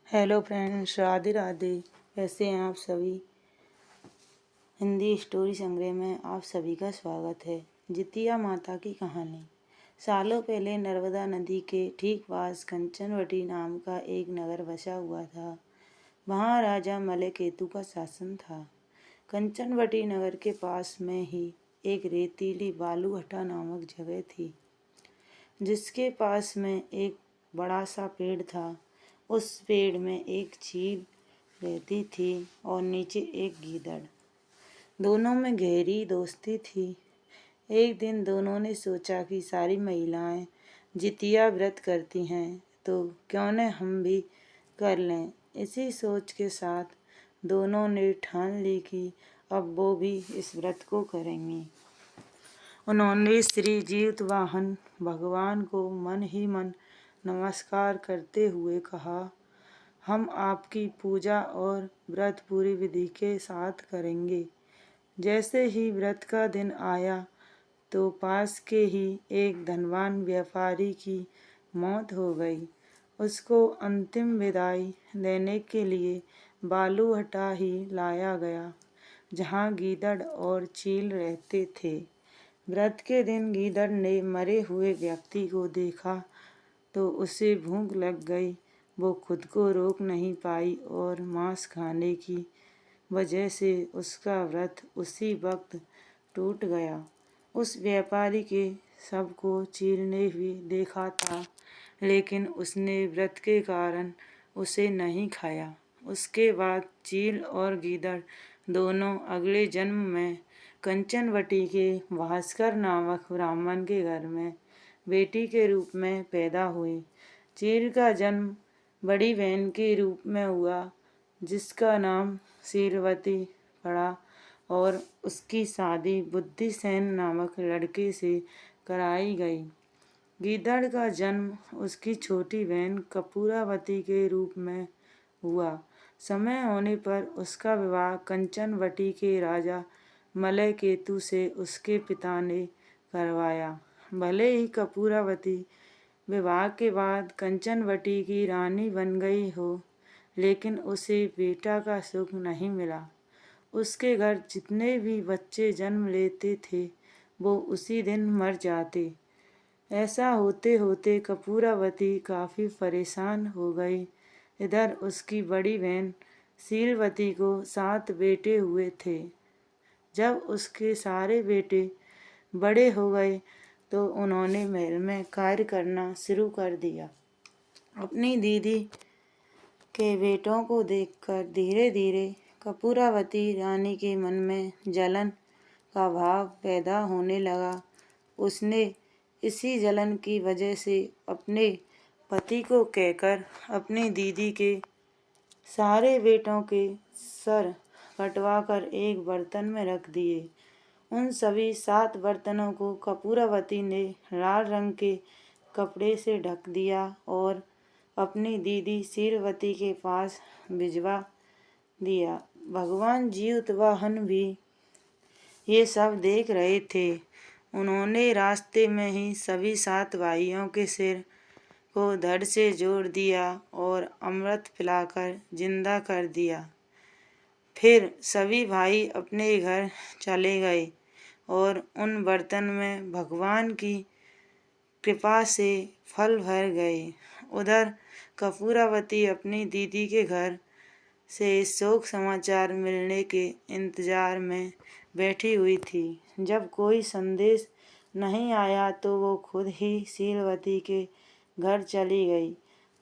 Hello friends, Radhe Radhe. कैसे हैं आप सभी। हिंदी स्टोरी संग्रह में आप सभी का स्वागत है। जितिया माता की कहानी। सालों पहले नर्मदा नदी के ठीक पास कंचनवटी नाम का एक नगर बसा हुआ था। वहाँ राजा मलयकेतु का शासन था। कंचनवटी नगर के पास में ही एक रेतीली बालूहट्टा नामक जगह थी, जिसके पास में एक बड़ा सा पेड़ था। उस पेड़ में एक चील रहती थी और नीचे एक गीदड़। दोनों में गहरी दोस्ती थी। एक दिन दोनों ने सोचा कि सारी महिलाएं जितिया व्रत करती हैं, तो क्यों न हम भी कर लें। इसी सोच के साथ दोनों ने ठान ली कि अब वो भी इस व्रत को करेंगी। उन्होंने श्री जीतवाहन भगवान को मन ही मन नमस्कार करते हुए कहा, हम आपकी पूजा और व्रत पूरी विधि के साथ करेंगे। जैसे ही व्रत का दिन आया तो पास के ही एक धनवान व्यापारी की मौत हो गई। उसको अंतिम विदाई देने के लिए बालूहट्टा ही लाया गया, जहाँ गीदड़ और चील रहते थे। व्रत के दिन गीदड़ ने मरे हुए व्यक्ति को देखा तो उसे भूख लग गई। वो खुद को रोक नहीं पाई और मांस खाने की वजह से उसका व्रत उसी वक्त टूट गया। उस व्यापारी के शव को चील ने भी देखा था, लेकिन उसने व्रत के कारण उसे नहीं खाया। उसके बाद चील और गीदड़ दोनों अगले जन्म में कंचनवटी के भास्कर नामक ब्राह्मण के घर में बेटी के रूप में पैदा हुई। चील का जन्म बड़ी बहन के रूप में हुआ, जिसका नाम शीलवती पड़ा और उसकी शादी बुद्धिसेन नामक लड़के से कराई गई। गीदड़ का जन्म उसकी छोटी बहन कपूरावती के रूप में हुआ। समय होने पर उसका विवाह कंचनवटी के राजा मलयकेतु से उसके पिता ने करवाया। भले ही कपूरावती विवाह के बाद कंचनवटी की रानी बन गई हो, लेकिन उसे बेटा का सुख नहीं मिला। उसके घर जितने भी बच्चे जन्म लेते थे वो उसी दिन मर जाते। ऐसा होते होते कपूरावती काफ़ी परेशान हो गई। इधर उसकी बड़ी बहन शीलवती को 7 बेटे हुए थे। जब उसके सारे बेटे बड़े हो गए तो उन्होंने महल में कार्य करना शुरू कर दिया। अपनी दीदी के बेटों को देखकर धीरे धीरे कपूरावती रानी के मन में जलन का भाव पैदा होने लगा। उसने इसी जलन की वजह से अपने पति को कहकर अपनी दीदी के सारे बेटों के सर कटवाकर एक बर्तन में रख दिए। उन सभी 7 बर्तनों को कपूरावती ने लाल रंग के कपड़े से ढक दिया और अपनी दीदी शीलवती के पास भिजवा दिया। भगवान जीतवाहन भी ये सब देख रहे थे। उन्होंने रास्ते में ही सभी 7 भाइयों के सिर को धड़ से जोड़ दिया और अमृत पिलाकर जिंदा कर दिया। फिर सभी भाई अपने घर चले गए और उन बर्तन में भगवान की कृपा से फल भर गए। उधर कपूरावती अपनी दीदी के घर से शोक समाचार मिलने के इंतजार में बैठी हुई थी। जब कोई संदेश नहीं आया तो वो खुद ही शीलवती के घर चली गई।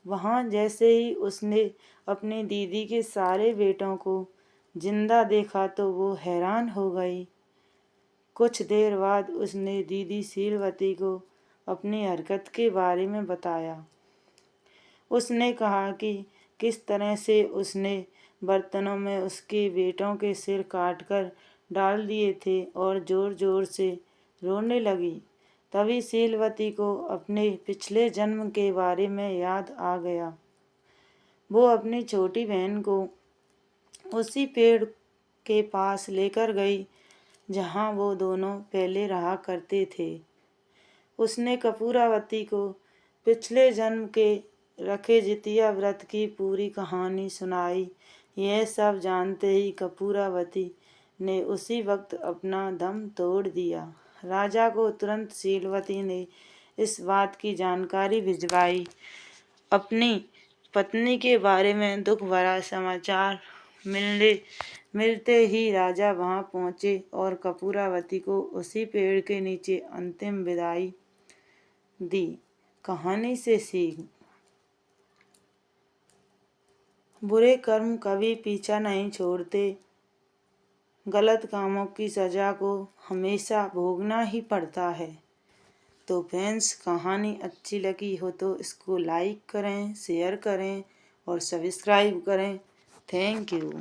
वहाँ जैसे ही उसने अपनी दीदी के सारे बेटों को जिंदा देखा तो वो हैरान हो गई। कुछ देर बाद उसने दीदी शीलवती को अपनी हरकत के बारे में बताया। उसने कहा कि किस तरह से उसने बर्तनों में उसके बेटों के सिर काटकर डाल दिए थे और जोर जोर से रोने लगी। तभी शीलवती को अपने पिछले जन्म के बारे में याद आ गया। वो अपनी छोटी बहन को उसी पेड़ के पास लेकर गई जहाँ वो दोनों पहले रहा करते थे। उसने कपूरावती को पिछले जन्म के रखे जितिया व्रत की पूरी कहानी सुनाई। यह सब जानते ही कपूरावती ने उसी वक्त अपना दम तोड़ दिया। राजा को तुरंत शीलवती ने इस बात की जानकारी भिजवाई। अपनी पत्नी के बारे में दुख भरा समाचार मिलते ही राजा वहां पहुंचे और कपूरावती को उसी पेड़ के नीचे अंतिम विदाई दी। कहानी से सीख, बुरे कर्म कभी पीछा नहीं छोड़ते। गलत कामों की सजा को हमेशा भोगना ही पड़ता है। तो फ्रेंड्स, कहानी अच्छी लगी हो तो इसको लाइक करें, शेयर करें और सब्सक्राइब करें। Thank you.